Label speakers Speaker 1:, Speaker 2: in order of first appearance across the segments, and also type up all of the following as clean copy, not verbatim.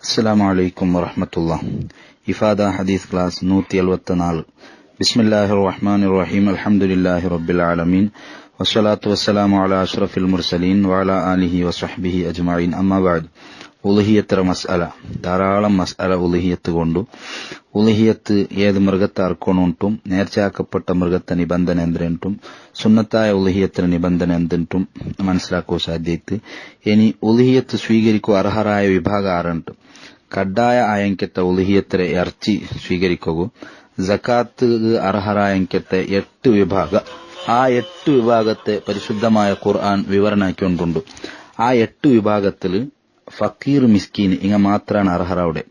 Speaker 1: അസ്സലാമു അലൈക്കും വറഹ്മത്തുള്ളാഹി. ഇഫാദ ഹദീസ് ക്ലാസ് 174. ബിസ്മില്ലാഹിർ റഹ്മാനിർ റഹീം. അൽഹംദുലില്ലാഹി റബ്ബിൽ ആലമീൻ. വസ്സലാത്തു വസ്സലാമു അലാ അഷ്റഫിൽ മുർസലീൻ വഅലാ ആലിഹി വസഹ്ബിഹി അജ്മഈൻ. അമ്മാ ബഅദ്. ഉളുഹിയത്ത് മസ്അല. ധാരാളം മസ്അല ഉളുഹിയത്ത് കൊണ്ടു. ഉളുഹിയത്ത് ഏത് മൃഗത്തെ അർക്കണുಂಟು, നേർച്ചയാക്കപ്പെട്ട മൃഗത്തെ നിബന്ധന എന്തുಂಟು, സുന്നത്തായ ഉളുഹിയത്തിന് നിബന്ധന എന്തുಂಟು മനസ്സിലാക്കുക സാധ്യത്ത്. ഇനി ഉളുഹിയത്ത് സ്വീകരിക്കുക അർഹരായ വിഭാഗ ആറുണ്ട്. കಡ್ಡಾಯ ಆಯಂಕೆತ್ತ ಉಲುಹಿಯತ್ತರೆ ಎರ್ಚಿ ಸ್ವೀಕರಿಕೋಗು. ജക്കാത്ത് അർഹരായങ്കത്തെ 8 വിഭാഗ. ആ 8 വിഭാഗത്തെ പരിശുദ്ധമായ ഖുർആൻ വിവരണാക്കിക്കൊണ്ടുണ്ട്. ആ 8 വിഭാഗത്തിൽ ഫക്കീർ മിസ്കീൻ ഇങ്ങ മാത്രാണ് അർഹരവിടെ.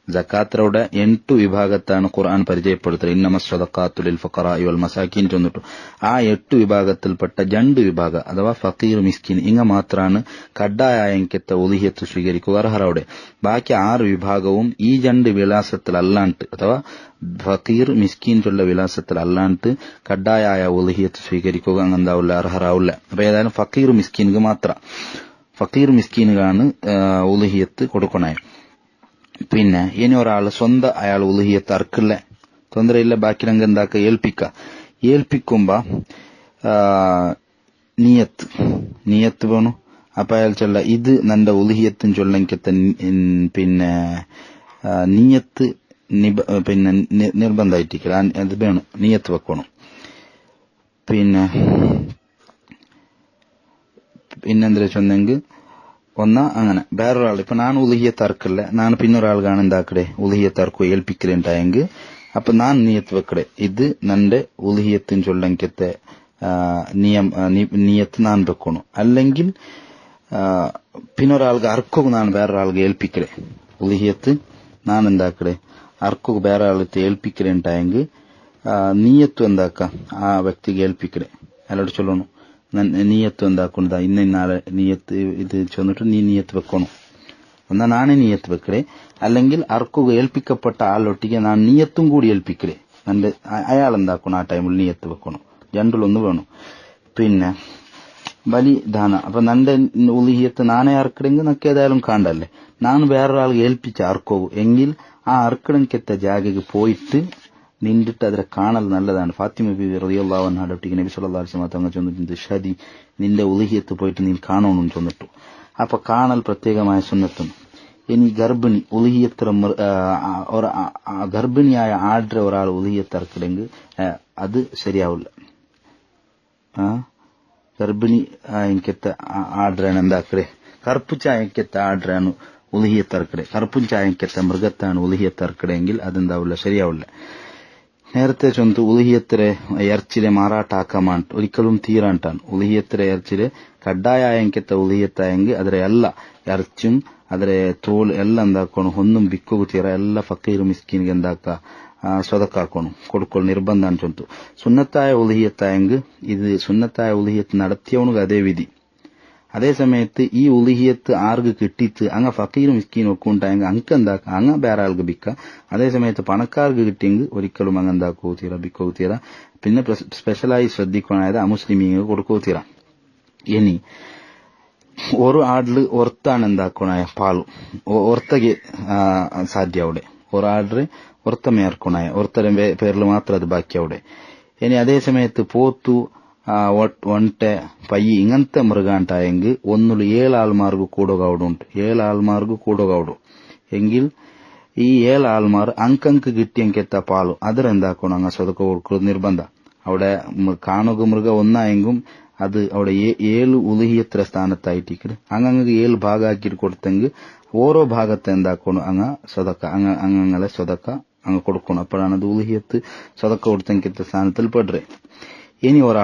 Speaker 1: ജക്കാത്തരുടെ 8 വിഭാഗത്താണ് ഖുർആൻ പരിചയപ്പെടുത്തുന്നത്. ഇന്നമസ് സദഖാത്തു ലിൽ ഫഖറാഇ വൽ മസാകീൻ ചൊന്നിട്ടു. ആ 8 വിഭാഗത്തിൽപ്പെട്ട 2 വിഭാഗ അഥവാ ഫക്കീർ മിസ്കീൻ ഇങ്ങ മാത്രാണ് കಡ್ಡಾಯ ആയങ്കത്തെ ഉലുഹിയത്ത് സ്വീകരിക്കുക അർഹരവിടെ. ബാക്കി 6 വിഭാഗവും ഈ 2 വിലാസത്തിൽ അല്ലാണ്ട് അഥവാ ഫക്കീർ മിസ്കീൻ ചൊല്ല വിലാസത്തിൽ അല്ലാണ്ട് കಡ್ಡಾಯ ഉലുഹിയത്ത് സ്വീകരിക്കുക അങ്ങനെന്താവില്ല, അർഹരാവില്ല. അപ്പൊ ഏതായാലും ഫക്കീർ മിസ്കീൻക്ക് മാത്രം, ഫക്കീർ മിസ്കീനുകാണ് ഉലുഹിയത്ത് കൊടുക്കണേ. പിന്നെ ഇനി ഒരാൾ സ്വന്തം അയാൾ ഉലുഹിയത്ത് അർക്കില്ല, ತೊಂದರೆಯಿಲ್ಲ, ബാക്കി രംഗം എന്താക്കുക, ഏൽപ്പിക്കുമ്പോ നിയത്ത് വേണു. അപ്പൊ അയാൾ ചൊല്ല ഇത് നന്റെ ഉലുഹിയത്തും ചൊല്ലെങ്കത്തെ പിന്നെ നിയത്ത് പിന്നെ നിർബന്ധമായിട്ടിരിക്കുക, അത് വേണം, നിയത്ത് വെക്കണം. പിന്നെന്താ ചൊന്നെങ്കിൽ അങ്ങനെ വേറൊരാൾ ഇപ്പൊ ഞാൻ ഉലുഹിയത്ത് അർക്കില്ല, ഞാൻ പിന്നൊരാൾ കാണാൻ എന്താക്കടെ ഉലുഹിയത്ത് അർക്കുക ഏൽപ്പിക്കലുണ്ടായെങ്കിൽ അപ്പൊ ഞാൻ നിയത്ത് വെക്കടെ ഇത് നന്റെ ഉലുഹിയത്തിന് ചൊല്ലെങ്കത്തെ നിയത്ത് ഞാൻ വെക്കണം. അല്ലെങ്കിൽ പിന്നൊരാൾക്ക് അർക്കുക ഞാൻ വേറൊരാൾക്ക് ഏൽപ്പിക്കടെ ഉലുഹിയത്ത് ഞാൻ എന്താക്കടെ അർക്കുക വേറെ ആൾക്ക് ഏൽപ്പിക്കലുണ്ടായെങ്കിൽ നിയത്ത് എന്താക്കാം ആ വ്യക്തിക്ക് ഏൽപ്പിക്കടെ, അയാളോട് ചൊല്ലണം നീയത്ത് എന്താക്കുന്നതാ ഇന്നാളെ നീയത്ത് ഇത് ചെന്നിട്ട് നീ നീയത്ത് വെക്കണം എന്നാ നാണേ നീയത്ത് വെക്കടേ. അല്ലെങ്കിൽ അർക്കുക ഏൽപ്പിക്കപ്പെട്ട ആളൊട്ടിക്ക് ഞാൻ നീയത്തും കൂടി ഏൽപ്പിക്കടേ, നന്റെ അയാൾ എന്താക്കണം ആ ടൈമിൽ നീയത്ത് വെക്കണം, രണ്ടിലൊന്ന് വേണം. പിന്നെ ബലിദാന. അപ്പൊ നന്റെ ഉലുഹിയത്ത് നാണേ അർക്കടെങ്കിൽ നക്ക് ഏതായാലും കാണ്ടല്ലേ, ഞാൻ വേറൊരാൾ ഏൽപ്പിച്ച അർക്കവും എങ്കിൽ ആ അർക്കടങ്കത്തെ ജാഗയ്ക്ക് പോയിട്ട് നിന്നിട്ട് അതിനെ കാണൽ നല്ലതാണ്. ഫാത്തിമ ബീവി റളിയല്ലാഹു അൻഹ ഒട്ടിക്ക് നബി സല്ലല്ലാഹു അലൈഹി വസല്ലം തങ്ങൾ ചൊന്നിട്ടുണ്ട്, ഷദി നിന്റെ ഉലുഹിയത്ത് പോയിട്ട് നീ കാണണമെന്ന് ചൊന്നിട്ടു. അപ്പൊ കാണൽ പ്രത്യേകമായ സുന്നത്തും. ഇനി ഗർഭിണി ഉലുഹിയത്ത് ഗർഭിണിയായ ആഡ്ര ഒരാൾ ഉലുഹിയത്ത് ഇറക്കില്ലെങ്കിൽ അത് ശരിയാവില്ല. ഗർഭിണി എനിക്കത്തെ ആഡ്രാണ് എന്താക്കടെ, കറുപ്പുച്ചായക്കത്തെ ആഡ്രാണ് ഉലുഹിയത്ത് ഇറക്കടെ, കറുപ്പുച്ചായക്കത്തെ മൃഗത്താണ് ഉലുഹിയത്ത് ഇറക്കടെങ്കിൽ അതെന്താവില്ല, ശരിയാവില്ല. നേരത്തെ ചൊന്ത് ഉലുഹിയത്തിലെ എർച്ചിലെ മാറാട്ടാക്കാമാണ്ട് ഒരിക്കലും തീരാണ്ടാണ്. ഉലുഹിയത്തിലെ എർച്ചിലെ കಡ್ಡಾಯ ആയങ്കത്തെ ഉലുഹിയത്തായെങ്കിൽ അതിലെ എല്ലാ എർച്ചും അതിലെ തോൽ എല്ലാം എന്താക്കണം, ഒന്നും ಬಿಕ್ಕುಗು തീര എല്ലാ ഫക്കീർ മിസ്കീൻಗೆ എന്താക്ക സ്വതക്കാക്കണം, കൊടുക്കൽ നിർബന്ധാണ് ചൊന്തു. സുന്നത്തായ ഉലുഹിയത്തായെങ്കിൽ ഇത് സുന്നത്തായ ഉലുഹിയത്ത് നടത്തിയവനുക്ക് അതേ വിധി. അതേ സമയത്ത് ഈ ഉലുഹിയത്ത് ആർക്ക് കിട്ടിയിട്ട് അങ്ങ ഫക്കീർ മിസ്കീൻ ഒക്കെ ഉണ്ടായെങ്കിൽ അങ്ങക്ക് എന്താക്ക അങ്ങ വേറെ ആൾക്ക് ബിക്ക. അതേ സമയത്ത് പണക്കാർക്ക് കിട്ടിയെങ്കിൽ ഒരിക്കലും അങ്ങ് എന്താക്കൂ തീര, ബിക്കൂ തീര. പിന്നെ സ്പെഷ്യലായി ശ്രദ്ധിക്കണായത് അമുസ്ലിമീങ്ങൾക്ക് കൊടുക്കൂ തീര. ഇനി ഒരു ആടില് ഒർത്താണ് എന്താക്കണായ പാലും ഒർത്തಗೆ സാധ്യ അവിടെ, ഒരു ആടില് ഒർത്ത മേർക്കണായ ഒർത്തര പേരിൽ മാത്രം അത് ബാക്കി അവിടെ. ഇനി അതേ സമയത്ത് പോത്തു ಒಂಟೆ ಪಯ್ಯಿ ಇಂಗಂತ ಮೃಗಾಂಟಾಯಂಗ್ ಒಂದುಲು 7 ಆಳ್ಮಾರ್ಗು ಕೂಡೋಗೌಡುಂಟು, 7 ಆಳ್ಮಾರ್ಗು ಕೂಡೋಗೌಡು എങ്കിൽ ഈ 7 ആൾമാർ അങ്കങ്ക് കിട്ടിയെങ്കെത്ത പാലും അതിലെന്താക്കണം അങ്ങ് സ്വതക്ക കൊടുക്കുന്നത് നിർബന്ധ. അവിടെ കാണുക മൃഗ ഒന്നായെങ്കും അത് അവിടെ 7 ഉലുഹിയത്ര സ്ഥാനത്തായിട്ടിരിക്കും. അങ്ങ് 7 ഭാഗമാക്കിയിട്ട് കൊടുത്തെങ്കിൽ ഓരോ ഭാഗത്തെ എന്താക്കണം അങ്ങ് സ്വതക്ക അങ്ങനെ സ്വതക്ക അങ്ങ് കൊടുക്കണം. അപ്പോഴാണ് അത് ഉലുഹിയത്ത് സ്വതക്ക കൊടുത്തെങ്കത്തെ സ്ഥാനത്തിൽ പെടേ. ഇനി ഒരു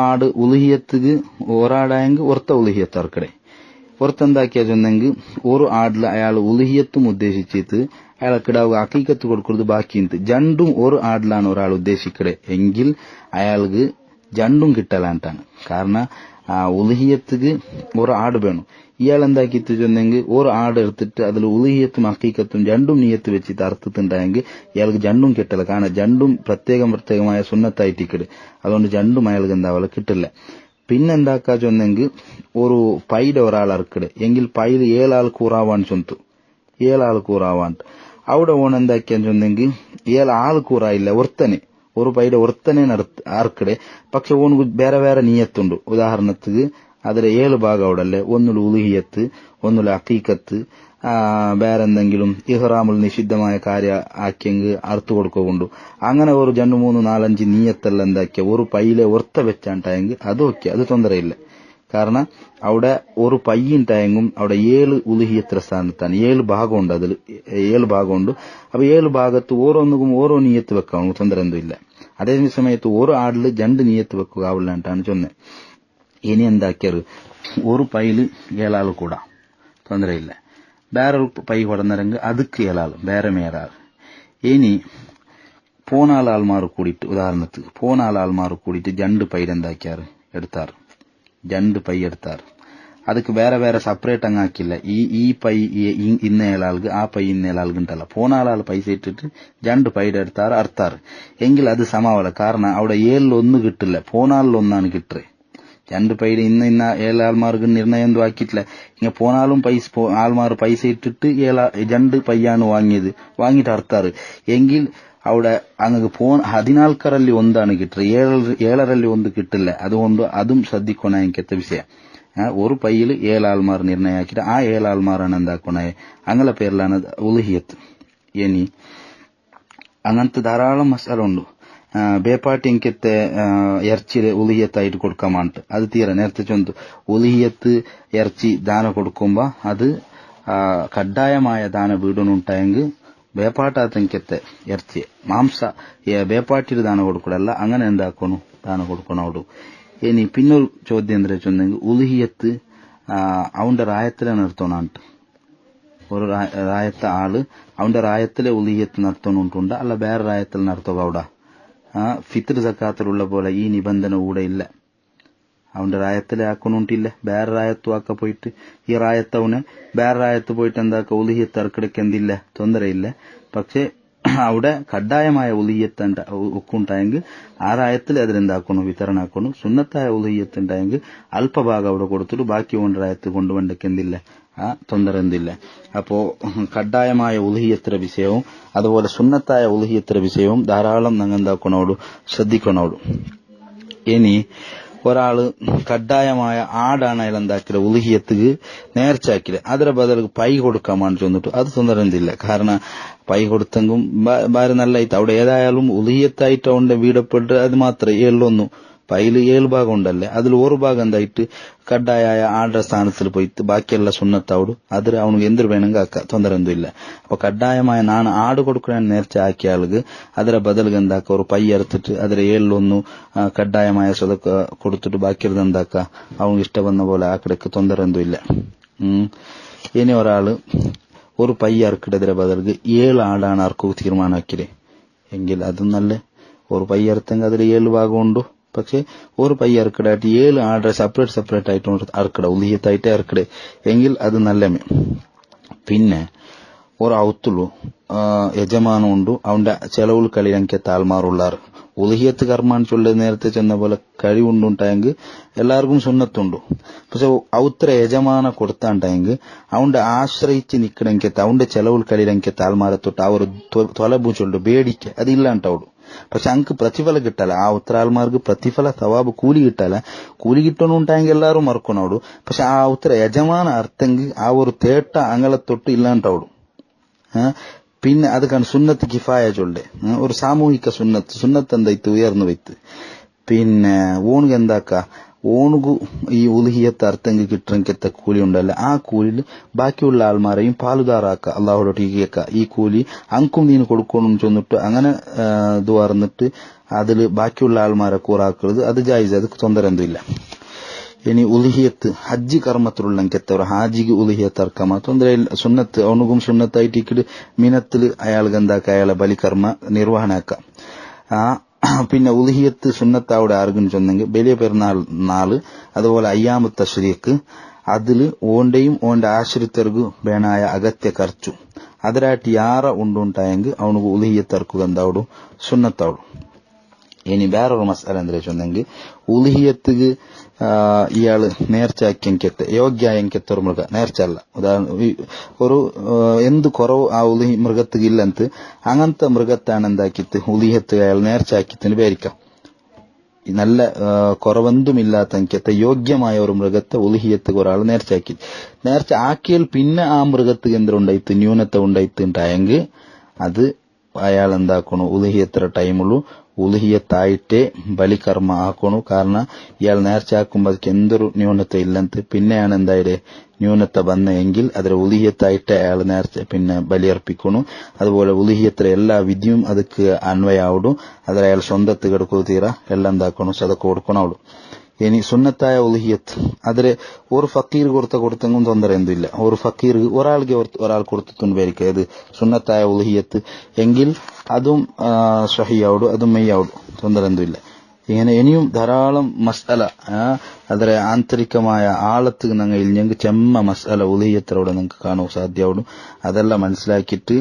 Speaker 1: ആട് ഉലുഹിയത്തുക്ക് ഒരാടായെങ്കിൽ ഒർത്ത ഉലുഹിയത്ത് അർക്കടെ. ഒർത്തെന്താക്കിയാ ചെന്നെങ്കിൽ ഒരു ആടില് അയാൾ ഉലുഹിയത്തും ഉദ്ദേശിച്ചിട്ട് അയാളെ കിടാവ് അക്കീക്കത്ത് കൊടുക്കുന്നത് ബാക്കിയുണ്ട്. രണ്ടും ഒരു ആടിലാണ് ഒരാൾ ഉദ്ദേശിക്കടെ എങ്കിൽ അയാൾക്ക് രണ്ടും കിട്ടലാണ്ടാണ്. കാരണം ഉലുഹിയത്തുക്ക് ഒരു ആട് വേണം. ഇയാൾ എന്താക്കിയിട്ട് ചെന്നെങ്കിൽ ഒരു ആട് എടുത്തിട്ട് അതിൽ ഉലുഹിയത്തും അക്കീക്കത്തും രണ്ടും നിയത്ത് വെച്ചിട്ട് അർത്ഥത്തുണ്ടായെങ്കിൽ ഇയാൾക്ക് രണ്ടും കിട്ടില്ല. കാരണം രണ്ടും പ്രത്യേകമായ സുന്നത്തായിട്ടിക്കട്, അതുകൊണ്ട് രണ്ടും അയാൾക്ക് എന്താവില്ല കിട്ടില്ല. പിന്നെന്താക്കാ ചൊന്നെങ്കിൽ ഒരു പൈയുടെ ഒരാൾ അറക്കടെ എങ്കിൽ പൈയിൽ 7 ആൾ കൂറാവാൻ ചൊന്തു 7 ആൾ കൂറാവാൻ അവിടെ ഓണെന്താക്കിയാൻ ചൊന്നെങ്കിൽ 7 ആൾ കൂറായില്ല ഒരുത്തനെ ഒരു പൈയുടെ ഒരുത്തനെ അറക്കടെ പക്ഷെ ഓനക്ക് ಬೇರೆ ಬೇರೆ നീയത്തുണ്ട് ഉദാഹരണത്തിന് അതിലെ 7 ഭാഗം അവിടെ അല്ലേ ഒന്നിൽ ഉലുഹിയത്ത് ഒന്നിൽ അഖീഖത്ത് വേറെ എന്തെങ്കിലും ഇഹ്റാമുൽ നിഷിദ്ധമായ കാര്യ ആക്കിയെങ്കിൽ അറുത്തു കൊടുക്കുകൊണ്ടു അങ്ങനെ ഒരു 2 3 4 5 നീയത്തെല്ലാം എന്താക്കിയ ഒരു പൈയിലെ ഒർത്ത വെച്ചാണ്ടായെങ്കിൽ അത് ഓക്കെ അത് തൊന്തരയില്ല കാരണം അവിടെ ഒരു പയ്യുണ്ടായെങ്കും അവിടെ 7 ഉലുഹിയത്ര സ്ഥാനത്താണ് 7 ഭാഗമുണ്ട് അതിൽ 7 ഭാഗമുണ്ട് അപ്പൊ 7 ഭാഗത്ത് ഓരോന്നിനും ഓരോ നീയത്ത് വെക്കാം തൊന്തര എന്തുമില്ല അതേ സമയത്ത് ഓരോ ആടില് 2 നീയത്ത് വെക്കുക ആവില്ലാണ്ടാണ് ചൊന്നത് ഇനി എന്താക്കിയത് ഒരു പൈയില് 7 ആൾ കൂടാ തൊന്തരയില്ല വേറൊരു പൈ കൊടന്നിറങ്ങി അതുക്ക് 7 ആൾ വേറെ മേരാൾ ഇനി 14 ആൾമാർ കൂടിയിട്ട് ഉദാഹരണത്തിന് 14 ആൾമാർ കൂടിയിട്ട് 2 പൈര് എന്താക്കിയാറ് എടുത്താറ് 2 പൈ എടുത്താറ് ಅದಕ್ಕೆ ಬೇರೆ ಬೇರೆ ಸಪರೇಟ್ ಹಂಗ ಹಾಕಿಲ್ಲ ಈ ಪೈ ಇನ್ನ 7 ಆಳ್ಗೆ ಆ ಪೈ ಇನ್ನ 7 ಆಳ್ಗೆ ಉಂಟಲ್ಲ 14 ആൾ പൈസ ഇട്ടിട്ട് 2 പൈയുടെ എടുത്താറ് അർത്താറ് എങ്കിൽ അത് സമാവല കാരണം അവിടെ 7 1 കിട്ടില്ല 14 ഒന്നാണ് കിട്ടേ 2 പൈയുടെ ഇന്ന 7 ആൾമാർക്ക് നിർണയം ഒന്നും ആക്കിയിട്ടില്ല ഇങ്ങനെ 14 ആൾമാർ പൈസ ഇട്ടിട്ട് 2 പയ്യാണ് വാങ്ങിയിട്ട് അർത്താറ് എങ്കിൽ അവിടെ അങ്ങ് 14 ഒന്നാണ് കിട്ടത് 7 1 കിട്ടില്ല അതുകൊണ്ട് അതും ശ്രദ്ധിക്കണ എനിക്കത്തെ വിഷയം ഒരു പയ്യിൽ 7 ആൾമാർ നിർണയാക്കിയിട്ട് ആ 7 ആൾമാരാണ് എന്താക്കണേ അങ്ങനെ പേരിലാണ് ഉലുഹിയത്ത് ഇനി അങ്ങനത്തെ ധാരാളം മസാല ഉണ്ട് ಬೇಪಾಟಿ ಎಂಕೆತ್ತೆ ಎರ್ಚಿರೆ ಉಲಿಹಿಯತ್ತಾയിട്ട് കൊടുക്കാൻ മാണ്ട് അത് തീരെ നേരത്തെ ചൊന്തു ഉലിഹിയത്ത് ഇറച്ചി ദാന കൊടുക്കുമ്പോ അത് കഡ്ഡായമായ ദാന വീടുന്നുണ്ടായെങ്കിൽ ಬೇಪಾಟಂಕೆತ್ತೆ ಇರ್ಚಿ ಮಾಂಸ ಬೇಪಾಟಿರು ದಾನ ಕೊಡ್ಕೊಡಲ್ಲ അങ്ങനെ എന്താക്കണു ദാന കൊടുക്കണം അവിടെ ഇനി പിന്നൊരു ചോദ്യം എന്താ ചൊന്നെങ്കിൽ ഉലുഹിയത്ത് അവന്റെ റായത്തിലെ നിർത്തണാണ്ട് ഒരു റായത്തെ ആള് അവന്റെ റായത്തിലെ ഉലുഹിയത്ത് നടത്തണുണ്ട് അല്ല വേറെ റായത്തിൽ നടത്തുക അവിടെ ഫിത്ർ സക്കാത്തിലുള്ള പോലെ ഈ നിബന്ധന കൂടെ ഇല്ല അവന്റെ റായത്തിലെ ആക്കണുണ്ടില്ല വേറെ റായത്തും ആക്ക പോയിട്ട് ഈ റായത്തവന് വേറെ റായത്ത് പോയിട്ട് എന്താക്ക ഉലുഹിയത്ത് ഇറക്കിടയ്ക്ക് എന്തില്ല തൊന്തരയില്ല പക്ഷെ അവിടെ കഡ്ഡായമായ ഉലുഹിയത്ത് ഒക്കുണ്ടായെങ്കിൽ ആ റായത്തിൽ അതിലെന്താക്കണു വിതരണാക്കണു സുന്നത്തായ ഉലുഹിയത്ത് ഉണ്ടായെങ്കിൽ അല്പഭാഗം അവിടെ കൊടുത്തിട്ട് ബാക്കി കൊണ്ട് റായത്ത് കൊണ്ടുവണ്ടക്ക് എന്തില്ല ತೊಂದರೆ എന്തില്ല അപ്പോ കഡ്ഡായമായ ഉലുഹിയത്തിന്റെ വിഷയവും അതുപോലെ സുന്നത്തായ ഉലുഹിയത്തിന്റെ വിഷയവും ധാരാളം ഞങ്ങൾ എന്താക്കണോടു ശ്രദ്ധിക്കണോടു ഇനി ഒരാള് കഡ്ഡായമായ ആടാണ് അയാൾ എന്താക്കില്ല ഉലുഹിയത്തിക്ക് നേർച്ചാക്കില്ല അതിന്റെ ബദൽ പൈ കൊടുക്കാൻ വേണ്ടി ചെന്നിട്ടു അത് ತೊಂದರೆ എന്തില്ല കാരണം പൈ കൊടുത്തെങ്കും ഭാര്യ നല്ലായിട്ട് അവിടെ ഏതായാലും ഉലുഹിയത്തായിട്ട് അവന്റെ വീടപ്പെട്ട് അത് മാത്രമേ 7 പൈല് 7 ഭാഗം ഉണ്ടല്ലേ അതിൽ ഒരു ഭാഗം എന്തായിട്ട് കഡ്ഡായ ആടെ സ്ഥാനത്തിൽ പോയിട്ട് ബാക്കിയുള്ള സുന്നത്താവോട് അതിൽ അവനക്ക് എന്തൊരു വേണമെങ്കിൽ ആക്കാം ತೊಂದರೆ എന്തും ഇല്ല അപ്പൊ കഡ്ഡായമായ നാണ് ആട് കൊടുക്കാൻ നേർച്ച ആക്കിയ ആൾക്ക് അതിലെ ബദലുക എന്താക്ക ഒരു പൈ അറുത്തിട്ട് അതിലെ 7 കഡ്ഡായമായ സ്വതക്ക കൊടുത്തിട്ട് ബാക്കിയുള്ളത് എന്താക്ക അവനക്ക് ഇഷ്ടം വന്ന പോലെ ആക്കിടക്ക് ತೊಂದರೆ എന്തും ഇല്ല ഇനി ഒരാള് ഒരു പൈ അറുക്കിടതിരെ ബദലുക 7 ആടാണ് അറക്കുക തീരുമാനമാക്കില്ലേ എങ്കിൽ അതും നല്ല ഒരു പൈ അറുത്തെങ്കിൽ അതിൽ 7 ഭാഗം ഉണ്ടോ പക്ഷെ ഒരു പൈ അറക്കടായിട്ട് 7 ആടെ സെപ്പറേറ്റ് ആയിട്ട് അറക്കട ഉലിഹിയത്തായിട്ട് അറക്കടേ എങ്കിൽ അത് നല്ലമേ പിന്നെ ഒരു ഔത്തുള്ളൂ യജമാനം ഉണ്ട് അവന്റെ ചെലവുകൾ കളിയാക്കിയ താൽമാറുള്ളാറ് ഉലിഹിയത്ത് കർമാൻ ചൊല്ലി നേരത്തെ ചെന്ന പോലെ കഴിവുണ്ടുണ്ടായെങ്കിൽ എല്ലാവർക്കും സുന്നത്തുണ്ടു പക്ഷെ ഔത്ര യജമാന കൊടുത്താണ്ടായെങ്കിൽ അവന്റെ ആശ്രയിച്ച് നിക്കണമെങ്കിൽ അവന്റെ ചെലവുകൾ കളിയാക്കിയ താൽമാരെ തൊട്ട് ആ ഒരു തൊലബു ചൊല്ലു ಬೇಡಿಕೆ അതില്ലാണ്ടവളു പക്ഷെ അങ്ങക്ക് പ്രതിഫല കിട്ടല ആ ഉത്തരാൾമാർക്ക് പ്രതിഫല സവാബ് കൂലി കിട്ടല കൂലി കിട്ടണുണ്ടായെങ്കിൽ എല്ലാവരും മറക്കണോടു പക്ഷെ ആ ഉത്തര യജമാന അർത്ഥെങ്കിൽ ആ ഒരു തേട്ട അങ്ങളെ തൊട്ട് ഇല്ലാണ്ടവളു പിന്നെ അത് കാരണം സുന്നത്ത് കിഫായ ചൊല്ലേ ഒരു സാമൂഹിക സുന്നത്ത് എന്തായിട്ട് ഉയർന്നു വയ്ത്ത് പിന്നെ ഓണുക എന്താക്ക ഓണുകു ഈ ഉലുഹിയത്ത് അർത്ഥെങ്കിൽ കിട്ടണമെങ്കിൽ കൂലി ഉണ്ടല്ല ആ കൂലിയിൽ ബാക്കിയുള്ള ആൾമാരെയും പാലുദാറാക്ക അള്ളാഹുടോട്ട് ഈ കൂലി അങ്കും നീന് കൊടുക്കണം ചെന്നിട്ട് അങ്ങനെ ദ്വാർന്നിട്ട് അതില് ബാക്കിയുള്ള ആൾമാരെ കൂറാക്കുന്നത് അത് ജായിസ് അത് ತೊಂದರೆ എന്തും ഇല്ല ഇനി ഉലുഹിയത്ത് ഹജ്ജ് കർമ്മത്തിലുള്ള എത്തവർ ഹാജിക്ക് ഉലുഹിയത്ത് ഇറക്കാമ ತೊಂದರೆ ഇല്ല സുന്നത്ത് അവനുകും സുന്നത്തായിട്ട് മിനത്തില് അയാൾക്ക് എന്താക്ക അയാളെ ബലികർമ്മ നിർവഹണാക്കാം പിന്നെ ഉലുഹിയത്ത് സുന്നത്താവിടെ ആർക്കും ചെന്നെങ്കിൽ വലിയ പെരുന്നാൾ നാള് അതുപോലെ അയ്യാമു തശ്രീഖ് അതില് ഓന്റെയും ഓന്റെ ആശ്രിതർക്കും വേണായ അഗത്യ ಖರ್ಚು അതിലായിട്ട് യാറ ഉണ്ടുണ്ടായെങ്കിൽ അവനക്ക് ഉലുഹിയത്ത് ഇറക്കുക എന്താവടും സുന്നത്താവടും ഇനി വേറൊരു മസാല എന്താ ചെന്നെങ്കിൽ ഉലുഹിയത്തിക്ക് ഇയാള് നേർച്ചയാക്കിയെങ്കിട്ട് യോഗ്യായെങ്കിട്ട് ഒരു മൃഗ നേർച്ച അല്ല ഉദാഹരണം ഒരു എന്ത് കുറവ് ആ ഉലുഹി മൃഗത്തിക്ക് ഇല്ലಂತ അങ്ങനത്തെ മൃഗത്താണ് എന്താക്കിത്ത് ഉലിഹത്ത് അയാൾ നേർച്ചയാക്കിത്തിന് പേരിക്കാം നല്ല കുറവെന്തുമില്ലാത്ത എനിക്കത്തെ യോഗ്യമായ ഒരു മൃഗത്തെ ഉലുഹിയത്ത് ഒരാൾ നേർച്ച ആക്കിയാൽ പിന്നെ ആ മൃഗത്ത് എന്തെങ്കിലും ഉണ്ടായിട്ട് ന്യൂനത ഉണ്ടായിട്ടുണ്ടായെങ്കിൽ അത് അയാൾ എന്താക്കണു ഉലുഹിയത്ര ടൈമുള്ളൂ ഉലുഹിയത്തായിട്ടേ ബലികർമ്മ ആക്കണു കാരണം ഇയാൾ നേർച്ച ആക്കുമ്പോൾ ಅದಕ್ಕೆ എന്തൊരു ന്യൂനത ഇല്ലಂತ പിന്നെയാണ് എന്തായത് ന്യൂനത വന്നെങ്കിൽ ಅದರ ഉലുഹിയത്തായിട്ട് അയാൾ നേർച്ച പിന്നെ ബലിയർപ്പിക്കണു അതുപോലെ ഉലുഹിയത്ര എല്ലാ വിധിയും ಅದಕ್ಕೆ ಅನ್ವಯ ಆವಡು ಅದರ ಅയാൾ സ്വന്തത്ത് കിടക്കുക എല്ലാം എന്താക്കണു സദക്ക കൊടുക്കണവಳು ഇനി സുന്നത്തായ ഉലുഹിയത്ത് അതിൽ ഒരു ഫക്കീർ കൊടുത്തെങ്കും തൊന്തര എന്തില്ല ഒരു ഫക്കീർ ഒരാൾ കൊടുത്തിട്ടുണ്ട് പേരിക്കുക ഇത് സുന്നത്തായ ഉലുഹിയത്ത് എങ്കിൽ അതും സഹിയാവಡು അതും മെയ്യാവಡು തൊന്തര എന്തില്ല ഇങ്ങനെ ഇനിയും ധാരാളം മസാല ಅದರ ആന്തരികമായ ആളത്ത് ഞങ്ങൾ ഇല്ലെങ്കിൽ ചെമ്മ മസാല ഉലുഹിയത്തരോടെ നിങ്ങൾക്ക് കാണാൻ സാധ്യമാവും അതെല്ലാം മനസ്സിലാക്കിയിട്ട്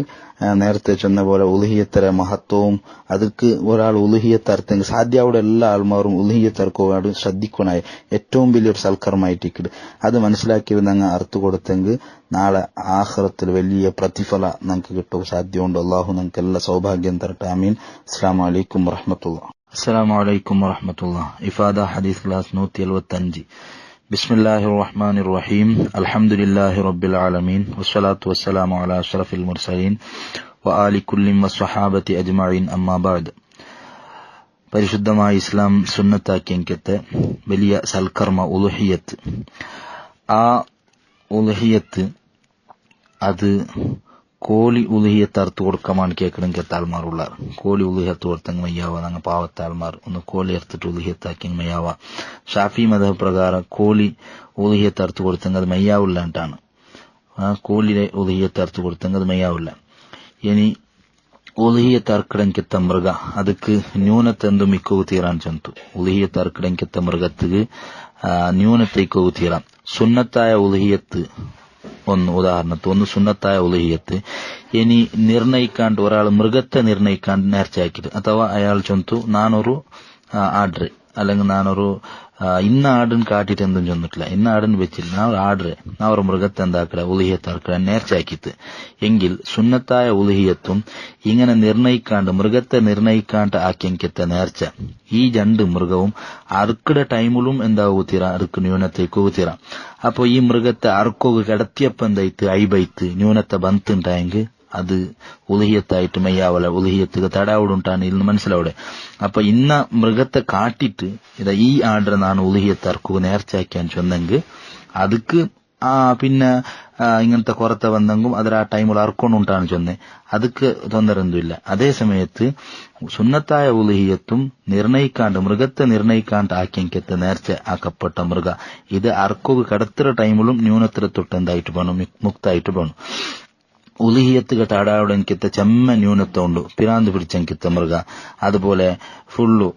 Speaker 1: നേരത്തെ ചെന്ന പോലെ ഉലുഹിയത്തര മഹത്വവും ಅದಕ್ಕೆ ഒരാൾ ഉലുഹിയത്ത് അർത്ഥെങ്കിൽ സാധ്യമാവിടെ എല്ലാ ആൾമാരും ഉലുഹിയത്ത് അർക്കോട് ശ്രദ്ധിക്കണായി ഏറ്റവും വലിയൊരു സൽക്കർമായിട്ടിക്കട് അത് മനസ്സിലാക്കിയത് ഞങ്ങൾ അർത്ഥ കൊടുത്തെങ്കിൽ നാളെ ആഖിറത്തിൽ വലിയ പ്രതിഫല നമുക്ക് കിട്ടും സാധ്യമുണ്ട് അള്ളാഹു നമുക്ക് എല്ലാ സൗഭാഗ്യം തരട്ടെ ആമീൻ അസ്സലാമു അലൈക്കും വറഹ്മത്തുള്ളാഹി السلام عليكم ورحمة الله إفادة حديث كلاس نوت الوتنجي بسم الله الرحمن الرحيم الحمد لله رب العالمين والصلاة والسلام على أشرف المرسلين وآل كل والصحابة أجمعين أما بعد പരിശുദ്ധമായ ഇസ്ലാം സുന്നത്താക്കിയങ്കത്തെ വലിയ സൽക്കർമ്മ ഉലുഹിയത്ത് ആ ഉലുഹിയത്ത് അത് കോഴി ഉലുഹിയത്ത് അറുത്ത് കൊടുക്കാമാണ് കേൾക്കണമെങ്കിൽ താൽമാറുള്ള കോഴി ഉലുഹിയത്ത് കൊടുത്തെങ്കിൽ മയ്യാവ ഞങ്ങൾ പാവത്താൽമാർ ഒന്ന് കോഴി അറുത്തിട്ട് ഉലുഹിയത്താക്കിയെങ്കിൽ മയ്യാവ ഷാഫി മദഹ് പ്രകാരം കോഴി ഉലുഹിയത്ത് അറുത്ത് കൊടുത്തെങ്കിൽ അത് മയ്യാവില്ലാണ്ടാണ് കോഴിയെ ഉലുഹിയത്ത് അറുത്ത് കൊടുത്തെങ്കിൽ അത് മയ്യാവില്ല ഇനി ഉലുഹിയത്ത് അർക്കടങ്കിത്ത മൃഗ ಅದಕ್ಕೆ ನ್ಯೂನತೆ ಎಂದು ಮಿಕ್ಕವು ತೀರಾನ್ ಚಂತು ಉಲಿಹಿಯತ್ ಅರ್ಕಡಂಕಿತ್ತ ಮೃಗತ್ತಿಗೆ ನ್ಯೂನತೆ ಇಕ್ಕವು ತೀರಾನ್ ಸುನ್ನತ್ತಾಯ ಉಲಿಹಿಯത്ത് ഒന്ന് ഉദാഹരണത്ത് ഒന്ന് സുന്നത്തായ ഉലുഹിയത്ത് ഇനി നിർണയിക്കാണ്ട് ഒരാൾ മൃഗത്തെ നിർണയിക്കാണ്ട് നേർച്ചയാക്കിയിട്ട് അഥവാ അയാൾ ചൊന്തു നാനൊരു ആർഡർ അല്ലെങ്കിൽ നാനൊരു ഇന്ന ആടിന് കാട്ടിട്ട് എന്തും ചൊന്നിട്ടില്ല ഇന്ന ആടിന് വെച്ചില്ല നാ ആർഡർ നാ ഒരു മൃഗത്തെ എന്താക്കട ഉലുഹിയത്ത് ആർക്കട നേർച്ചയാക്കിയിട്ട് എങ്കിൽ സുന്നത്തായ ഉലുഹിയത്തും ഇങ്ങനെ നിർണയിക്കാണ്ട് മൃഗത്തെ നിർണയിക്കാണ്ട് ആക്കിയെങ്കിത്തെ നേർച്ച ഈ രണ്ട് മൃഗവും അറുക്കട ടൈമിലും എന്താകൂത്തീര അറുക്ക് ന്യൂനത്തേക്ക് അപ്പൊ ഈ മൃഗത്തെ അറുക്കൊക്കെ കിടത്തിയപ്പോ എന്തായിട്ട് ഐബൈത്ത് ന്യൂനത്തെ ബന്തുണ്ടായെങ്കിൽ അത് ഉലുഹിയത്തായിട്ട് മെയ്യാവല ഉലുഹിയത്ത് തടാവിടുണ്ടാണ് ഇന്ന് മനസ്സിലാവിടെ അപ്പൊ ഇന്ന മൃഗത്തെ കാട്ടിട്ട് ഇതാ ഈ ആർഡർ നാണ് ഉലുഹിയത്ത് അർക്കുക നേർച്ചയാക്കാൻ ചൊന്നെങ്കിൽ ಅದಕ್ಕೆ പിന്നെ ഇങ്ങനത്തെ കുറത്തെ വന്നെങ്കും അതിൽ ആ ടൈമിൽ അർക്കൊണ്ടുണ്ടാണ് ചൊന്നെ ಅದಕ್ಕೆ ತೊಂದರೆയൊന്നുമില്ല അതേ സമയത്ത് സുന്നത്തായ ഉലുഹിയത്തും നിർണയിക്കാണ്ട് മൃഗത്തെ നിർണയിക്കാണ്ട് ആക്കിയെങ്കിത്തെ നേർച്ച ആക്കപ്പെട്ട മൃഗ ഇത് അർക്കുക കടത്തിര ടൈമിലും ന്യൂനത്തിര തൊട്ടെന്തായിട്ട് പോകണം മുക്തായിട്ട് പോകണം ഉലുഹിയത്ത് തടാവിടെങ്കിത്തെ ചെമ്മ ന്യൂനത്വ ഉണ്ട് പിരാന്ത് പിടിച്ചെങ്കിത്തെ മൃഗ അതുപോലെ ഫുള്ളു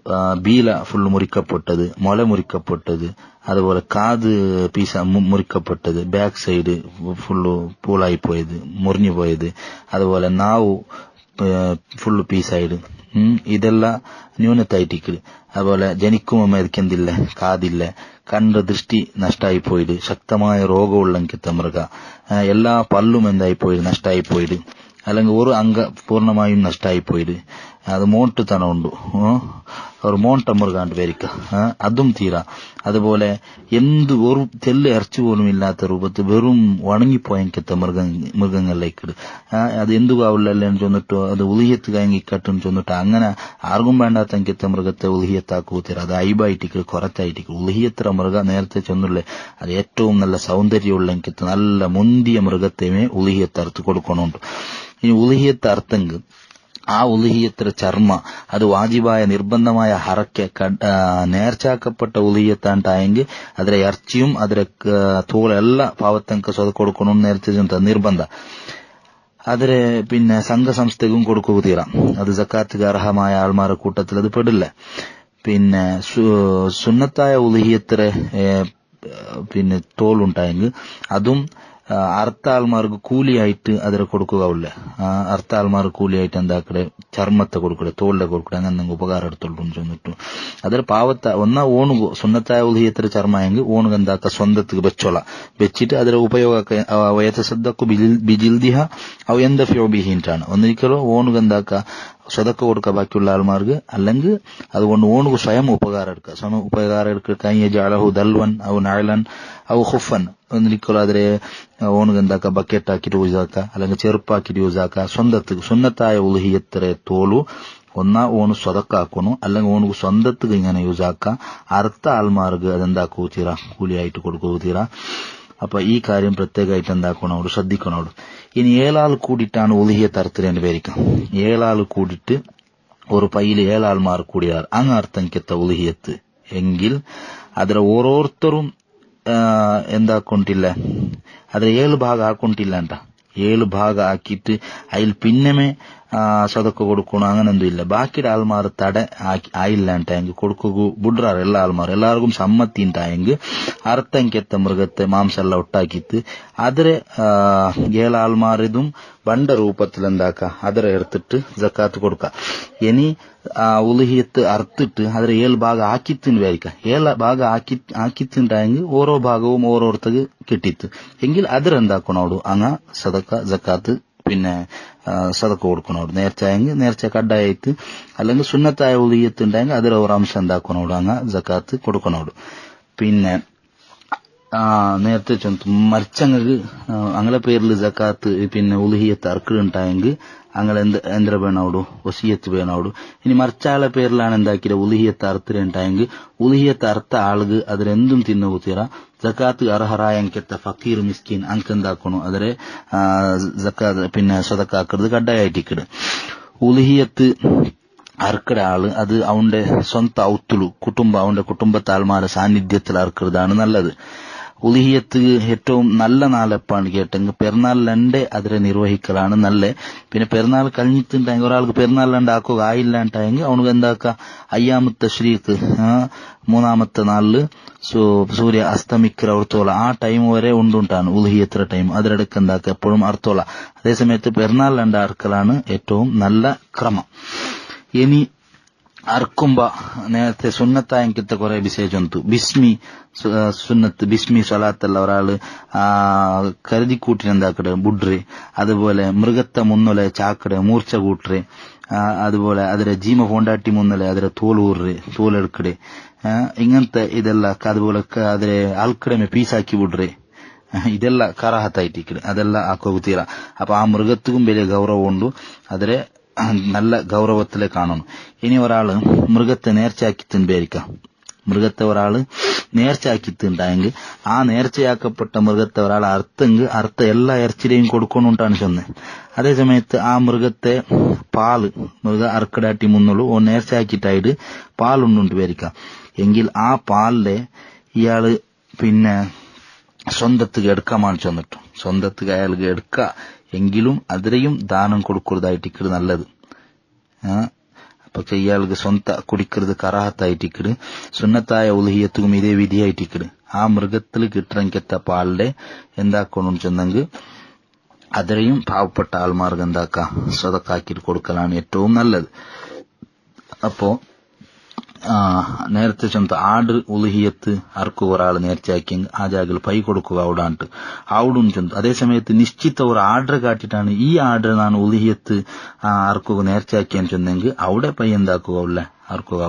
Speaker 1: ബീല ഫുള്ള് മുറിക്കപ്പെട്ടത് മുല മുറിക്കപ്പെട്ടത് അതുപോലെ കാത് പീസ മുറിക്കപ്പെട്ടത് ബാക്ക് സൈഡ് ഫുള്ളു പൂളായി പോയത് മുറിഞ്ഞു പോയത് അതുപോലെ നാവ് ഫുള്ള് പീസായിട്ട് ഇതെല്ലാം ന്യൂനത്തായിട്ടിക്കല് അതുപോലെ ജനിക്കുമ്പോൾ ഇരിക്കുന്നില്ല കാതില്ല കണ്ട ദൃഷ്ടി നഷ്ടായി പോയത് ശക്തമായ രോഗമുള്ളെങ്കിത്തെ മൃഗ എല്ലാ പല്ലും എന്തായി പോയത് നഷ്ടായി പോയത് അല്ലെങ്കിൽ ഒരു അംഗ പൂർണ്ണമായും നഷ്ടായി പോയത് അത് മോട്ടുതനം ഉണ്ട് ഒരു മോണ്ട മൃഗാണ്ട് പേരിക്ക അതും തീരാ അതുപോലെ എന്ത് ഒരു തെല്ല് ഇറച്ചി പോലും ഇല്ലാത്ത രൂപത്തിൽ വെറും ഉണങ്ങിപ്പോയെങ്കിത്തെ മൃഗങ്ങളിലേക്ക് അത് എന്തുകാവില്ലല്ലോ എന്ന് ചൊന്നിട്ടോ അത് ഉലുഹിയത്ത് കയങ്ങിക്കട്ടെന്ന് ചൊന്നിട്ടോ അങ്ങനെ ആർക്കും വേണ്ടാത്തെങ്കിത്തെ മൃഗത്തെ ഉലുഹിയത്താക്കൂത്തീര അത് ഐബായിട്ടിക്ക് കുറച്ചായിട്ടിക്ക് ഉലുഹിയത്ര മൃഗ നേരത്തെ ചൊന്നില്ലേ അത് ഏറ്റവും നല്ല സൗന്ദര്യമുള്ള എനിക്കത്തെ നല്ല മുന്തിയ മൃഗത്തെയുമേ ഉലുഹിയത്ത് അറുത്ത് കൊടുക്കണുണ്ട് ഇനി ഉലുഹിയത്ത് അർത്തെങ്കിൽ ആ ഉലുഹിയത്ര ചർമ്മ അത് വാജിബായ നിർബന്ധമായ ഹറക്കെ നേർച്ചാക്കപ്പെട്ട ഉലുഹിയത്താണ്ടായെങ്കിൽ അതിലെ ഇറച്ചിയും അതിലെ തോളെല്ലാം പാവത്തങ്ക സ്വത കൊടുക്കണമെന്ന് നേരത്തെ നിർബന്ധ അതിലെ പിന്നെ സംഘസംസ്ഥക്കും കൊടുക്കുക തീരാം അത് സക്കാത്തുക്ക് അർഹമായ ആൾമാരുടെ കൂട്ടത്തിൽ അത് പെടില്ല പിന്നെ സുന്നത്തായ ഉലുഹിയത്ര പിന്നെ തോളുണ്ടായെങ്കിൽ അതും അർത്ഥ ആൾമാർക്ക് കൂലിയായിട്ട് അതിനെ കൊടുക്കുകയില്ല. അർത്ഥ ആൾമാർ കൂലിയായിട്ട് എന്താക്കടെ ചർമ്മത്തെ കൊടുക്കടെ, തോളിലെ കൊടുക്കടെ, അങ്ങനെ ഉപകാരം എടുത്തോളൂ ചെന്നിട്ടു അതിൽ പാവത്ത ഒന്നാ ഓണുകു സുന്നത്തായ ഉൽഹിയത്തിന്റെ ചർമ്മയെങ്കിൽ ഓണുക എന്താക്ക സ്വന്തത്തിക്ക് വെച്ചോള വെച്ചിട്ട് അതിലെ ഉപയോഗಕ್ಕೆ വയത്തസദ്ദക്കു ബിജിൽദിഹ അവ എന്ത ഫ്യോബിഹിൻറ്റാണ് ഒന്നിരിക്കലോ ഓണുക എന്താക്ക സ്വതക്ക കൊടുക്ക ബാക്കിയുള്ള ആൾമാർക്ക്, അല്ലെങ്കിൽ അതുകൊണ്ട് ഓണുകു സ്വയം ഉപകാരം എടുക്കുക. സ്വയം ഉപകാരം എടുക്കുക കൈ ജാലഹു ദൽവൻ അവ നാഴലൻ അവ ഹുഫൻ ഒന്നിരിക്കലോ അതിലെ ഓണുക എന്താക്ക ബക്കറ്റ് ആക്കിയിട്ട് യൂസ് ആക്ക, അല്ലെങ്കിൽ ചെറുപ്പാക്കിയിട്ട് യൂസ് ആക്ക. സ്വന്തത്തിക്ക് സുന്നത്തായ ഉൽഹിയത്തിലെ തോളു ഒന്നാ ഓണ് സ്വതക്കാക്കണു, അല്ലെങ്കിൽ ഓണുക്ക് സ്വന്തത്തിക്ക് ഇങ്ങനെ യൂസ് ആക്ക. അർത്ഥ ആൾമാർക്ക് അതെന്താക്കൂ തീര കൂലിയായിട്ട് കൊടുക്കൂ തീര. അപ്പൊ ഈ കാര്യം പ്രത്യേകമായിട്ട് എന്താക്കണം, അവിടെ ശ്രദ്ധിക്കണം. ഇനി 7 ആൾ കൂടിയിട്ടാണ് ഉൽഹിയത്ത് അർത്ഥം പേരിക്കാം. 7 ആൾ കൂടിയിട്ട് ഒരു പയ്യിൽ 7 ആൾമാർ കൂടിയാർ അങ്ങ് അർത്ഥംക്കെത്ത ഉൽഹിയത്ത് എങ്കിൽ അതിൽ ഓരോരുത്തരും എന്താക്കൊണ്ടില്ല, അതിൽ 7 ഭാഗം ആക്കൊണ്ടില്ല ಅಂತ. 7 ഭാഗം ആക്കിയിട്ട് അതിൽ പിന്നമേ സ്വതക്ക കൊടുക്കണം അങ്ങനെന്തും ഇല്ല. ബാക്കിയുടെ ആൾമാർ തട ആയില്ല ಅಂತಾയെങ്കിൽ കൊടുക്കു ಬಿಡ್ರಾರ ಎಲ್ಲ ಆಲ್ಮಾರ್ ಎಲ್ಲಾರ್ಗೂ ಸಮ್ಮತಿ ಅಂತಾയെങ്കിൽ ಅರ್ಥಂಕೆತ್ತ ಮೃಗത്തെ മാംസം എല്ലാം ഒട്ടാക്കിയിട്ട് അതിരെ 7 ആൾമാരിതും ബണ്ട രൂപത്തിൽ എന്താക്ക അതിരെ എടുത്തിട്ട് ജക്കാത്ത് കൊടുക്ക. ഇനി ഉൽഹിയത്ത് അർത്തിട്ട് അതിരെ 7 ഭാഗം ആക്കിത്തിന് വിചാരിക്കാം. 7 ഭാഗം ആക്കിത്തുണ്ടായെങ്കിൽ ഓരോ ഭാഗവും ഓരോരുത്തർക്ക് കിട്ടിത്ത് എങ്കിൽ അതിരെന്താക്കണോಡು അങ്ങ സദക്ക ജക്കാത്ത് പിന്നെ സദക്ക കൊടുക്കണോಡು. നേർച്ചയെങ്കിൽ നേർച്ച കഡായിട്ട്, അല്ലെങ്കിൽ സുന്നത്തായ ഉൽഹിയത്ത് ഉണ്ടായെങ്കിൽ അതിൽ ഒരു അംശം എന്താക്കണോಡು അങ്ങ ജക്കാത്ത് കൊടുക്കണോಡು. പിന്നെ നേരത്തെ ചൊന്തു മരിച്ചങ്ങൾക്ക് അങ്ങനെ പേരിൽ ജക്കാത്ത് പിന്നെ ഉൽഹിയത്ത് അർക്കുണ്ടായെങ്കിൽ അങ്ങനെ എന്തിനെ വേണോಡು വസിയത്ത് വേണോಡು. ഇനി മറിച്ചാളെ പേരിലാണ് എന്താക്കിയത് ഉൽഹിയത്ത് അർത്ഥുണ്ടായെങ്കിൽ ഉൽഹിയത്ത് അർത്ഥ ആളുകൾ അതിലെന്തും തിന്നു കൂത്തിറ ജക്കാത്ത് അർഹറായ അങ്കെത്ത ഫക്കീർ മിസ്കിൻ അങ്കെന്താക്കണു അതിരെ ജക്കാത്ത് പിന്നെ സ്വതക്കാക്കരുത് കഡായിട്ടിക്കട്. ഉൽഹിയത്ത് അർക്കട ആള് അത് അവന്റെ സ്വന്തം ഔത്തുളു അവന്റെ കുടുംബത്തെ ആൾമാരുടെ സാന്നിധ്യത്തിൽ അർക്കരുതാണ് നല്ലത്. ഉൽഹിയത്ത് ഏറ്റവും നല്ല നാളെപ്പാണ് കേട്ടെങ്കിൽ പെരുന്നാളിലണ്ട് അതിനെ നിർവഹിക്കലാണ് നല്ല. പിന്നെ പെരുന്നാൾ കഴിഞ്ഞിട്ടുണ്ടെങ്കിൽ ഒരാൾക്ക് പെരുന്നാളിലണ്ട് ആക്കുക ആയില്ലാണ്ടായെങ്കിൽ അവനക്ക് എന്താക്ക അയ്യാമത്തെ ശ്രീക്ക് 3-ാമത്തെ നാളില് സൂര്യ അസ്തമിക്കൽ അർത്തോള ആ ടൈം വരെ ഉണ്ടുണ്ടാണ് ഉൽഹിയത്ര ടൈം. അതിനിടയ്ക്ക് എന്താക്ക എപ്പോഴും അർത്തോള. അതേസമയത്ത് പെരുന്നാളിലണ്ട് അർക്കലാണ് ഏറ്റവും നല്ല ക്രമം. ഇനി അർക്കുമ്പ നേരത്തെ സുന്നത്തായെങ്കിലത്തെ കുറെ വിശേഷന്തു ബിസ്മി സുന്നത്ത് ബിസ്മി സ്വലാത്തല്ല ഒരാള് കരുതിക്കൂട്ടിനെന്താക്കടെ ബുഡ്രെ, അതുപോലെ മൃഗത്തെ മുന്നലെ ചാക്കടെ മൂർച്ച കൂട്ടറെ, അതുപോലെ അതിരെ ജീമ കൊണ്ടാട്ടി മുന്നലെ അതിരെ തോലെടുക്കടെ ഇങ്ങനത്തെ ഇതെല്ലാം, അതുപോലെ അതിരെ ആൾക്കടമೆ പീസാക്കി ಬಿಡ್ರೆ ಇದೆಲ್ಲ ಕರಾಹತ್ತಾಯ್ತಿಕ್ಕಡೆ ಅದೆಲ್ಲ ಹಾಕೋಗುತ್ತೀರ. അപ്പൊ ആ മൃഗത്തിനും വലിയ ഗൗരവമുണ്ട്, അതിരെ നല്ല ഗൗരവത്തിലെ കാണണം. ഇനി ഒരാള് മൃഗത്തെ നേർച്ചയാക്കിത്തിന് പേരിക്കാം. മൃഗത്തെ ഒരാള് നേർച്ചയാക്കിത്തുണ്ടായെങ്കിൽ ആ നേർച്ചയാക്കപ്പെട്ട മൃഗത്തെ ഒരാൾ അർത്ഥ എല്ലാ ഇറച്ചിലെയും കൊടുക്കണുണ്ടാണ് ചൊന്നെ. അതേ സമയത്ത് ആ മൃഗത്തെ മൃഗ അർക്കടാട്ടി മുന്നുള്ളൂ നേർച്ചയാക്കിയിട്ടായിട്ട് പാലുണ്ടുണ്ട് പേരിക്കാം. എങ്കിൽ ആ പാലിലെ ഇയാള് പിന്നെ സ്വന്തത്തിക്ക് എടുക്കാമാണ് ചെന്നിട്ടു. സ്വന്തത്തിക്ക് അയാൾക്ക് എടുക്ക എങ്കിലും അതിരെയും ദാനം കൊടുക്കുന്നതായിട്ടിക്കട് നല്ലത്. പക്ഷെ ഇയാൾക്ക് സ്വന്ത കുടിക്കരുത് കറാഹത്തായിട്ടിക്കട്. സുന്നത്തായ ഉൽഹിയത്തും ഇതേ വിധിയായിട്ടിക്കട്. ആ മൃഗത്തിൽ കിട്ടണമെങ്കിത്ത പാലിലെ എന്താക്കണം ചെന്നെങ്കിൽ അതിരെയും പാവപ്പെട്ട ആൾമാർക്ക് എന്താക്ക സ്വതക്കാക്കിട്ട് കൊടുക്കലാണ് ഏറ്റവും നല്ലത്. അപ്പോ നേരത്തെ ചൊന്ത ആട് ഉൽഹിയത്ത് അർക്കുക ഒരാൾ നേർച്ചയാക്കിയെങ്കിൽ ആ ജാഗിൽ പൈ കൊടുക്കുക അവിടാണ്ട് അവിടും ചൊന്തു. അതേസമയത്ത് നിശ്ചിത ഒരു ആർഡർ കാട്ടിട്ടാണ് ഈ ആർഡർ നാണ് ഉൽഹിയത്ത് അർക്കുക നേർച്ചയാക്കിയാൻ ചെന്നെങ്കിൽ അവിടെ പൈ എന്താക്കുക അർക്കുക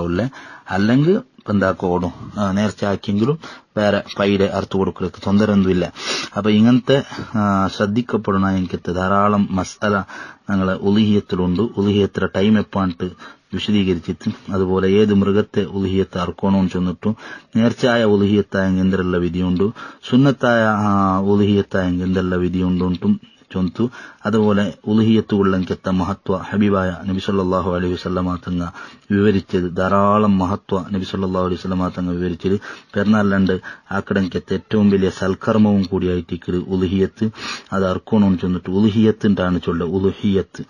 Speaker 1: അല്ലെങ്കിൽ എന്താക്കോടും നേർച്ചയാക്കിയെങ്കിലും വേറെ പൈയുടെ അർത്ഥം കൊടുക്കലൊക്കെ തൊന്തരൊന്നുമില്ല. അപ്പൊ ഇങ്ങനത്തെ ശ്രദ്ധിക്കപ്പെടണ എനിക്കത്തെ ധാരാളം മസാല ഞങ്ങളെ ഉൽഹിയത്തിലുണ്ട്. ഉൽഹിയത്തിന്റെ ടൈം എപ്പാണ്ട് വിശദീകരിച്ചിട്ട് അതുപോലെ ഏത് മൃഗത്തെ ഉൽഹിയത്ത് അർക്കണമെന്ന് ചെന്നിട്ടും നേർച്ചയായ ഉൽഹിയത്തായെങ്കിൽ എന്തെല്ലാം വിധിയുണ്ട്, സുന്നത്തായ ഉൽഹിയത്തായെങ്കിൽ എന്തെല്ലാം വിധിയുണ്ടും ചൊന്തു. അതുപോലെ ഉൽഹിയത്ത് ഉള്ളಂಕೆತ್ತ മഹത്വ ഹബീബായ നബി സല്ലല്ലാഹു അലൈഹി വസല്ലമ തങ്ങ വിവരിച്ചത് ധാരാളം മഹത്വ നബി സല്ലല്ലാഹു അലൈഹി വസല്ലമ തങ്ങ വിവരിച്ചത് പെരുന്നാളിലണ്ട് ആക്കടങ്കത്തെ ഏറ്റവും വലിയ സൽക്കർമ്മവും കൂടിയായിട്ട് ഉൽഹിയത്ത് അത് അർക്കണമെന്ന് ചെന്നിട്ട് ഉൽഹിയത്തിൻ്റാണ് ചൊല്ല ഉൽഹിയത്ത്.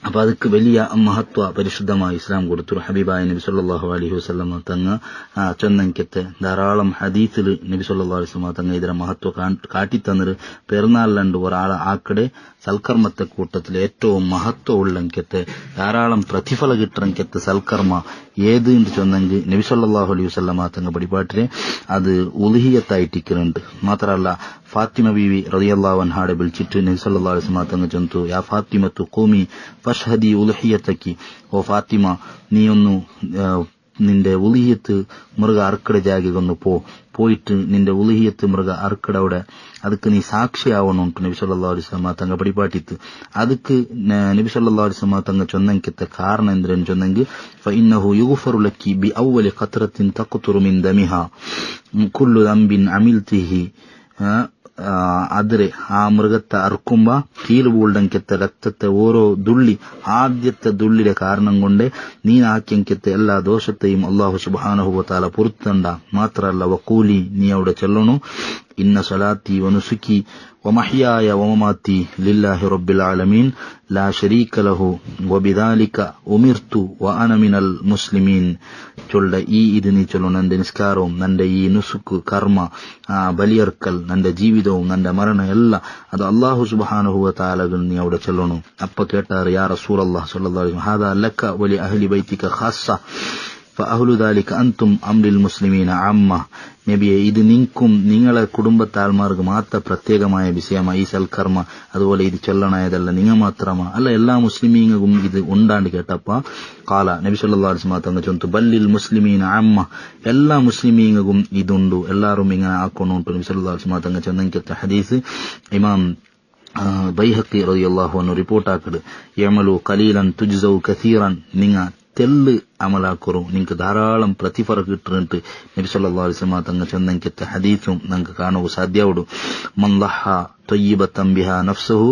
Speaker 1: അപ്പൊ ಅದಕ್ಕೆ വലിയ മഹത്വ പരിശുദ്ധമായ ഇസ്ലാം കൊടുത്തു. ഹബീബായ നബി സല്ലല്ലാഹു അലൈഹി വസല്ലം തങ്ങ ചൊന്നಂಕೆത്തെ ധാരാളം ഹദീസിൽ നബി സല്ലല്ലാഹു അലൈഹി വസല്ലം തങ്ങ ഇതിന്റെ മഹത്വ കാട്ടിത്തന്നൊരു പെരുന്നാളിലുണ്ട് ഒരാളെ ആക്കടെ സൽക്കർമ്മത്തെ കൂട്ടത്തിൽ ഏറ്റവും മഹത്വമുള്ളಂಕೆത്തെ ധാരാളം പ്രതിഫല കിട്ടಂಕೆത്തെ സൽക്കർമ്മ ഏത് എന്ന് ചൊന്നെങ്കിൽ നബി സല്ലല്ലാഹു അലൈഹി വസല്ലം തങ്ങ പടിപാട്ടിലെ അത് ഉലുഹിയത്തായിട്ടിരിക്കുന്നുണ്ട്. മാത്രമല്ല ഫാത്തിമ ബീവി റളിയല്ലാഹു അൻഹാടെ വിളിച്ചിട്ട് നബി സല്ലല്ലാഹു അലൈഹി വസല്ലം തങ്ങ ചൊന്തു, യാ ഫാത്തിമത്തു ഖൂമി ഫഷ്ഹദി ഉലുഹിയതകി, ഓ ഫാത്തിമ നീ ഒന്ന് നിന്റെ ഉലുഹിയത്ത് മൃഗ അർക്കട ജാഗികൊന്ന് പോയിട്ട് നിന്റെ ഉലുഹിയത്ത് മൃഗ അർക്കടവിടെ ಅದಕ್ಕೆ ನೀ ಸಾಕ್ಷಿಯಾವಣುಂಟು ನಬಿ ಸಲ್ಲಲ್ಲಾಹು ಅಲೈಹಿ ವಸಲ್ಲಂ ತಂಗ ಬಡಿಪಾಟಿತ್ತು. ಅದಕ್ಕೆ ನಬಿ ಸಲ್ಲಲ್ಲಾಹು ಅಲೈಹಿ ವಸಲ್ಲಂ ತಂಗ ಚೊನ್ನಂಕಿತ್ತ ಕಾರಣ ಎಂದ್ರೇನು ಚೊನ್ನಂಗಿ ಫಇನ್ನಹು ಯುಗ್ಫರು ಲಕ್ಕಿ ಬಿ ಅವ್ವಲಿ ಖತ್ರತಿನ್ ತಖ್ತುರು ಮಿನ್ ದಮಿಹಾ ಕುಲ್ಲು ದಂಬಿನ್ ಅಮಿಲ್ತಿಹಿ. ಆದರೆ ആ മൃഗത്തെ അറുക്കുമ്പ കീല് പൂൾഡങ്കത്തെ രക്തത്തെ ഓരോ തുള്ളി ആദ്യത്തെ തുള്ളിയുടെ കാരണം കൊണ്ട് നീ ആക്കിയങ്കത്തെ എല്ലാ ദോഷത്തെയും അല്ലാഹു സുബ്ഹാനഹു വ തആല പൊറുത്തണ്ട. മാത്രമല്ല വഖൂലി നീ അവിടെ ചൊല്ലണു, ഇന്ന സലാത്തി വനുസുക്കി വമഹ്യായ വമമാത്തി ലില്ലാഹി റബ്ബിൽ ആലമീൻ ലാ ശരീക ലഹു വബിദാലിക ഉമിർതു വഅന മിനൽ മുസ്ലിമീൻ. ചൊല്ല ഇത് നീ ചൊല്ലു, നന്റെ നിസ്കാരവും നന്റെ ഈ നുസുക്ക് കർമ്മ ബലിയർക്കൽ നന്റെ ജീവിതവും നന്റെ മരണം എല്ലാം അത് അല്ലാഹു സുബ്ഹാനഹു വ തആലകൾ നീ അവിടെ ചൊല്ലണു. അപ്പൊ കേട്ടാർ, യാ റസൂലല്ലാഹ് സ്വല്ലല്ലാഹു അലൈഹി വസല്ലം ഹാദാ ലക വലി അഹ്ലി ബൈതിക ഖാസ്സ ഫഅഹ്ലു ദാലിക അൻതും അംലിൽ മുസ്ലിമീന അമ്മ. നബിയെ, ഇത് നിങ്ങൾക്കും നിങ്ങളെ കുടുംബത്താൽമാർക്ക് മാത്രം പ്രത്യേകമായ വിഷയമാണ് ഈ സൽക്കർമ്മ, അതുപോലെ ഇത് ചൊല്ലണായതല്ല നിങ്ങൾ മാത്രമാ അല്ല എല്ലാ മുസ്ലിമീങ്ങൾക്കും ഇത് ഉണ്ടാണ്ട് കേട്ടപ്പ കാല നബി സല്ലല്ലാഹു അലൈഹി വസല്ലം തങ്ങൾ ചൊന്തു, ബല്ലിൽ മുസ്ലിമീന അമ്മ, എല്ലാ മുസ്ലിമീങ്ങൾക്കും ഇതുണ്ട്, എല്ലാവരും ഇങ്ങനെ ആക്കണുണ്ട്. നബി സല്ലല്ലാഹു അലൈഹി വസല്ലം തങ്ങൾ ചൊന്നಂಕೆത്തെ ഹദീസ് ഇമാം ബൈഹഖി റളിയല്ലാഹു അൻഹു റിപ്പോർട്ടാക്കട്, യഅമലു ഖലീലൻ തുജ്സൗ കസീറൻ, നിങ്ങ തെല്ല് അമലാക്കുറു നിങ്ങൾക്ക് ധാരാളം പ്രതിഫല കിട്ടുന്നുണ്ട്. നബി സല്ലല്ലാഹു അലൈഹി വസല്ലം തങ്ങൾ ചൊന്നಂಕೆത്തെ ഹദീസും നമുക്ക് കാണുക സാധ്യവുಡು. മൻ ലഹ ത്വയ്യിബതൻ ബിഹാ നഫ്സുഹു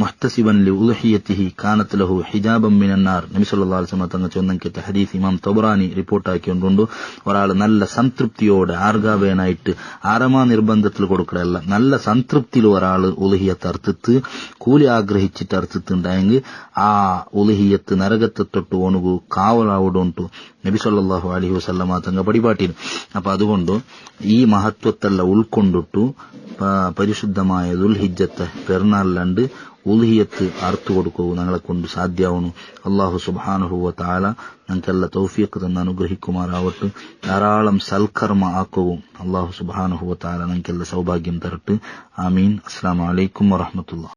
Speaker 1: മുഹ്തസിബൻ ലിഉൽഹിയതിഹി കാനത് ലഹു ഹിജാബൻ മിനന്നാർ. നബി സല്ലല്ലാഹു അലൈഹി വസല്ലം തങ്ങൾ ചൊന്നಂಕೆത്തെ ഹദീസ് ഇമാം തബറാനി റിപ്പോർട്ടാക്കിയിട്ടുണ്ട്. ഒരാൾ നല്ല സംതൃപ്തിയോടെ ആർഗാവേനായിട്ട് ആരമാ നിർബന്ധത്തിൽ കൊടുക്കലല്ല, നല്ല സംതൃപ്തിയിൽ ഒരാൾ ഉലുഹിയത്ത് അർത്ഥത്ത് കൂലി ആഗ്രഹിച്ചിട്ട് അർത്ഥത്തുണ്ടായെങ്കിൽ ആ ഉലുഹിയത്ത് നരകത്തെ തൊട്ട് ഒണുകു കാവലാവുടുണ്ടു നബി സല്ലല്ലാഹു അലൈഹി വസല്ലം തങ്ങ പടിപാട്ടിന്. അപ്പൊ അതുകൊണ്ട് ഈ മഹത്വത്തെല്ലാം ഉൾക്കൊണ്ടിട്ടു പരിശുദ്ധമായ ദുൽഹിജ്ജത്തെ പെരുന്നാളിലണ്ട് ഉലുഹിയത്ത് അർത്തു കൊടുക്കൂ ഞങ്ങളെ കൊണ്ട് സാധ്യമാവുന്നു. അല്ലാഹു സുബ്ഹാനഹു വ തആല ഞങ്ങൾക്കെല്ലാം തൗഫീഖ് തന്ന് അനുഗ്രഹിക്കുമാറാവട്ടെ. ധാരാളം സൽക്കർമ്മ ആക്കവും അല്ലാഹു സുബ്ഹാനഹു വ തആല ഞങ്ങൾക്കെല്ലാം സൗഭാഗ്യം തരട്ടെ. ആമീൻ. അസ്സലാമു അലൈക്കും വറഹ്മത്തുള്ളാഹി.